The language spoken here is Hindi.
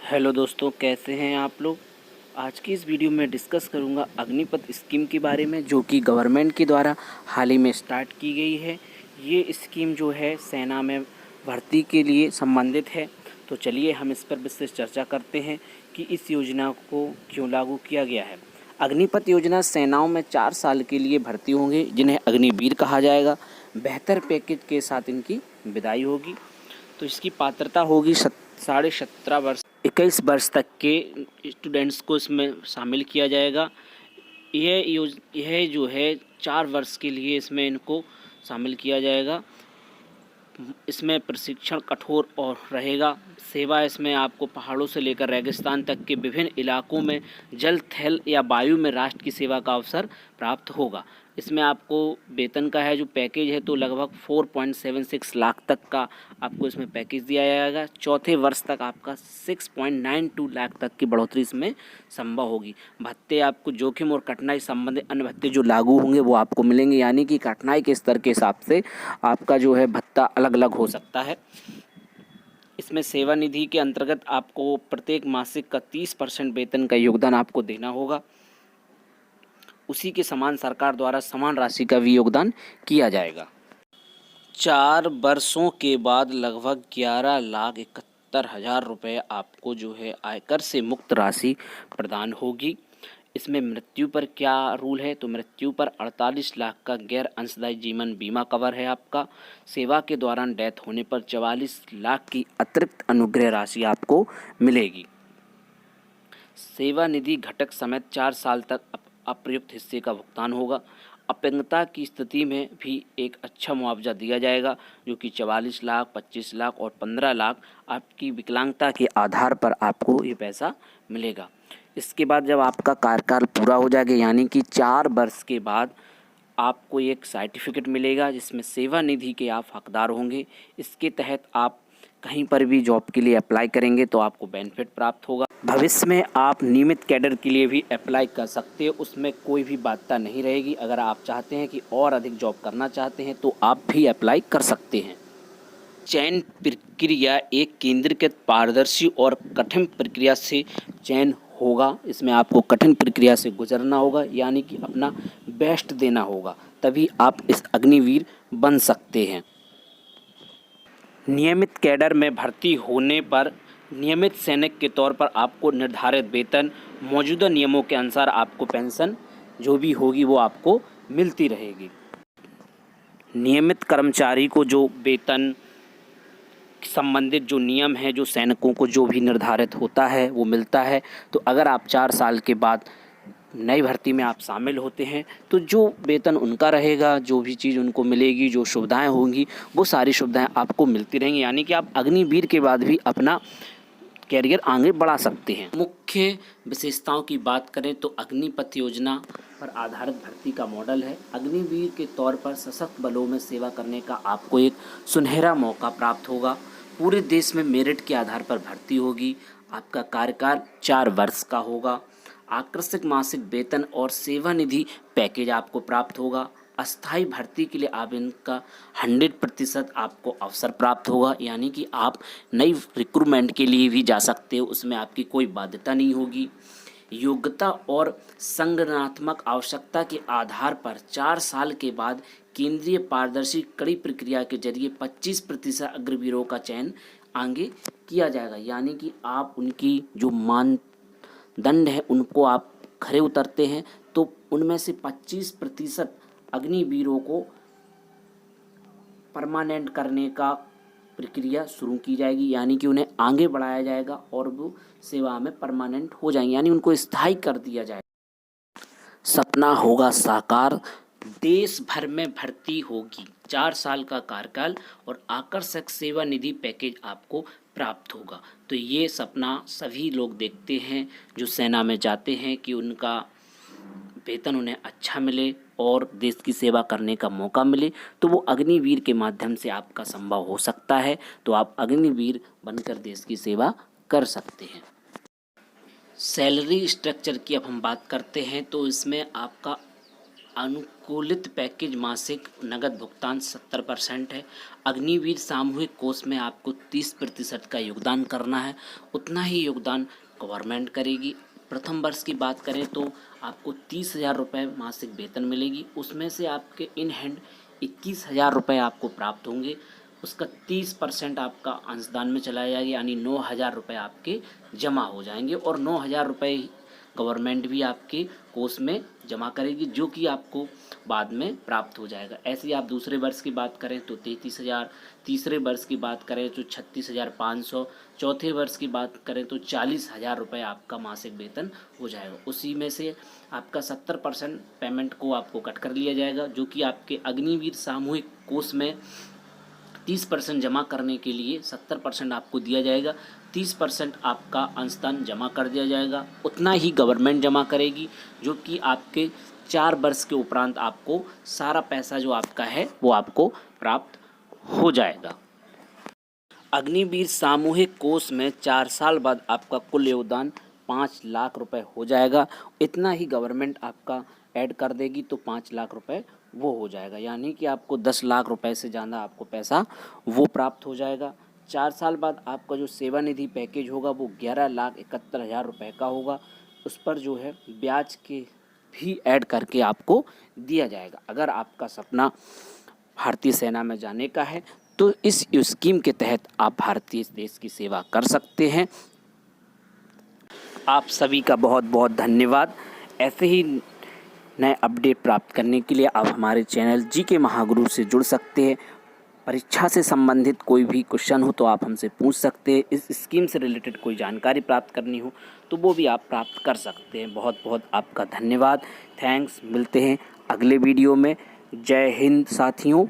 हेलो दोस्तों, कैसे हैं आप लोग। आज की इस वीडियो में डिस्कस करूंगा अग्निपथ स्कीम के बारे में, जो कि गवर्नमेंट के द्वारा हाल ही में स्टार्ट की गई है। ये स्कीम जो है सेना में भर्ती के लिए संबंधित है। तो चलिए हम इस पर विशेष चर्चा करते हैं कि इस योजना को क्यों लागू किया गया है। अग्निपथ योजना सेनाओं में 4 साल के लिए भर्ती होंगे, जिन्हें अग्निवीर कहा जाएगा। बेहतर पैकेज के साथ इनकी विदाई होगी। तो इसकी पात्रता होगी 17.5 वर्ष 21 वर्ष तक के स्टूडेंट्स को इसमें शामिल किया जाएगा। यह जो है 4 वर्ष के लिए इसमें इनको शामिल किया जाएगा। इसमें प्रशिक्षण कठोर और रहेगा। सेवा इसमें आपको पहाड़ों से लेकर रेगिस्तान तक के विभिन्न इलाकों में जल, थल या वायु में राष्ट्र की सेवा का अवसर प्राप्त होगा। इसमें आपको वेतन का है जो पैकेज है, तो लगभग 4.76 लाख तक का आपको इसमें पैकेज दिया जाएगा। चौथे वर्ष तक आपका 6.92 लाख तक की बढ़ोतरी इसमें संभव होगी। भत्ते आपको जोखिम और कठिनाई संबंधित अन्य भत्ते जो लागू होंगे वो आपको मिलेंगे, यानी कि कठिनाई के स्तर के हिसाब से आपका जो है भत्ता अलग अलग हो सकता है। इसमें सेवा निधि के अंतर्गत आपको प्रत्येक मासिक का 30% वेतन का योगदान आपको देना होगा। उसी के समान सरकार द्वारा समान राशि का भी योगदान किया जाएगा। 4 वर्षों के बाद लगभग 11,71,000 रुपये आपको जो है आयकर से मुक्त राशि प्रदान होगी। इसमें मृत्यु पर क्या रूल है, तो मृत्यु पर 48 लाख का गैर अंशदायी जीवन बीमा कवर है आपका। सेवा के दौरान डेथ होने पर 44 लाख की अतिरिक्त अनुग्रह राशि आपको मिलेगी। सेवा निधि घटक समेत 4 साल तक अप्रयुक्त हिस्से का भुगतान होगा। अपंगता की स्थिति में भी एक अच्छा मुआवजा दिया जाएगा, जो कि 44 लाख, 25 लाख और 15 लाख आपकी विकलांगता के आधार पर आपको ये पैसा मिलेगा। इसके बाद जब आपका कार्यकाल पूरा हो जाएगा, यानी कि 4 वर्ष के बाद आपको एक सर्टिफिकेट मिलेगा, जिसमें सेवा निधि के आप हकदार होंगे। इसके तहत आप कहीं पर भी जॉब के लिए अप्लाई करेंगे तो आपको बेनिफिट प्राप्त होगा। भविष्य में आप नियमित कैडर के लिए भी अप्लाई कर सकते हो, उसमें कोई भी बाध्यता नहीं रहेगी। अगर आप चाहते हैं कि और अधिक जॉब करना चाहते हैं तो आप भी अप्लाई कर सकते हैं। चयन प्रक्रिया एक केंद्रीकृत, पारदर्शी और कठिन प्रक्रिया से चयन होगा। इसमें आपको कठिन प्रक्रिया से गुजरना होगा, यानी कि अपना बेस्ट देना होगा, तभी आप इस अग्निवीर बन सकते हैं। नियमित कैडर में भर्ती होने पर नियमित सैनिक के तौर पर आपको निर्धारित वेतन, मौजूदा नियमों के अनुसार आपको पेंशन जो भी होगी वो आपको मिलती रहेगी। नियमित कर्मचारी को जो वेतन संबंधित जो नियम है, जो सैनिकों को जो भी निर्धारित होता है वो मिलता है। तो अगर आप 4 साल के बाद नई भर्ती में आप शामिल होते हैं तो जो वेतन उनका रहेगा, जो भी चीज़ उनको मिलेगी, जो सुविधाएं होंगी, वो सारी सुविधाएं आपको मिलती रहेंगी, यानी कि आप अग्निवीर के बाद भी अपना कैरियर आगे बढ़ा सकते हैं। मुख्य विशेषताओं की बात करें तो अग्निपथ योजना पर आधारित भर्ती का मॉडल है। अग्निवीर के तौर पर सशस्त्र बलों में सेवा करने का आपको एक सुनहरा मौका प्राप्त होगा। पूरे देश में मेरिट के आधार पर भर्ती होगी। आपका कार्यकाल 4 वर्ष का होगा। आकर्षक मासिक वेतन और सेवा निधि पैकेज आपको प्राप्त होगा। अस्थायी भर्ती के लिए आवेदन का 100% आपको अवसर प्राप्त होगा, यानी कि आप नई रिक्रूटमेंट के लिए भी जा सकते हो, उसमें आपकी कोई बाध्यता नहीं होगी। योग्यता और संगठनात्मक आवश्यकता के आधार पर 4 साल के बाद केंद्रीय पारदर्शी कड़ी प्रक्रिया के जरिए 25% अग्रवीरों का चयन आगे किया जाएगा, यानी कि आप उनकी जो मानदंड है उनको आप खरे उतरते हैं तो उनमें से 25% अग्निवीरों को परमानेंट करने का प्रक्रिया शुरू की जाएगी, यानी कि उन्हें आगे बढ़ाया जाएगा और वो सेवा में परमानेंट हो जाएंगे, यानी उनको स्थायी कर दिया जाएगा। सपना होगा साकार, देश भर में भर्ती होगी। 4 साल का कार्यकाल और आकर्षक सेवा निधि पैकेज आपको प्राप्त होगा। तो ये सपना सभी लोग देखते हैं जो सेना में जाते हैं कि उनका वेतन उन्हें अच्छा मिले और देश की सेवा करने का मौका मिले। तो वो अग्निवीर के माध्यम से आपका संभव हो सकता है। तो आप अग्निवीर बनकर देश की सेवा कर सकते हैं। सैलरी स्ट्रक्चर की अब हम बात करते हैं तो इसमें आपका अनुकूलित पैकेज मासिक नगद भुगतान 70% है। अग्निवीर सामूहिक कोष में आपको 30% का योगदान करना है, उतना ही योगदान गवर्नमेंट करेगी। प्रथम वर्ष की बात करें तो आपको 30,000 रुपये मासिक वेतन मिलेगी, उसमें से आपके इन हैंड 21,000 रुपये आपको प्राप्त होंगे। उसका 30% आपका अंशदान में चला जाएगा, यानी 9,000 रुपये आपके जमा हो जाएंगे और 9,000 रुपये गवर्नमेंट भी आपके कोष में जमा करेगी, जो कि आपको बाद में प्राप्त हो जाएगा। ऐसे ही आप दूसरे वर्ष की बात करें तो 33,000, तीसरे वर्ष की बात करें तो 36,500, चौथे वर्ष की बात करें तो 40,000 रुपये आपका मासिक वेतन हो जाएगा। उसी में से आपका 70% पेमेंट को आपको कट कर लिया जाएगा, जो कि आपके अग्निवीर सामूहिक कोष में 30% जमा करने के लिए 70% आपको दिया जाएगा, 30% आपका अंशदान जमा कर दिया जाएगा, उतना ही गवर्नमेंट जमा करेगी, जो कि आपके 4 वर्ष के उपरांत आपको सारा पैसा जो आपका है वो आपको प्राप्त हो जाएगा। अग्निवीर सामूहिक कोष में 4 साल बाद आपका कुल योगदान 5 लाख रुपए हो जाएगा, इतना ही गवर्नमेंट आपका ऐड कर देगी तो 5 लाख रुपए वो हो जाएगा, यानी कि आपको 10 लाख रुपए से ज़्यादा आपको पैसा वो प्राप्त हो जाएगा। 4 साल बाद आपका जो सेवानिधि पैकेज होगा वो 11,71,000 रुपये का होगा, उस पर जो है ब्याज के भी ऐड करके आपको दिया जाएगा। अगर आपका सपना भारतीय सेना में जाने का है तो इस स्कीम के तहत आप भारतीय देश की सेवा कर सकते हैं। आप सभी का बहुत बहुत धन्यवाद। ऐसे ही नए अपडेट प्राप्त करने के लिए आप हमारे चैनल जीके महागुरु से जुड़ सकते हैं। परीक्षा से संबंधित कोई भी क्वेश्चन हो तो आप हमसे पूछ सकते हैं। इस स्कीम से रिलेटेड कोई जानकारी प्राप्त करनी हो तो वो भी आप प्राप्त कर सकते हैं। बहुत बहुत आपका धन्यवाद, थैंक्स। मिलते हैं अगले वीडियो में। जय हिंद साथियों।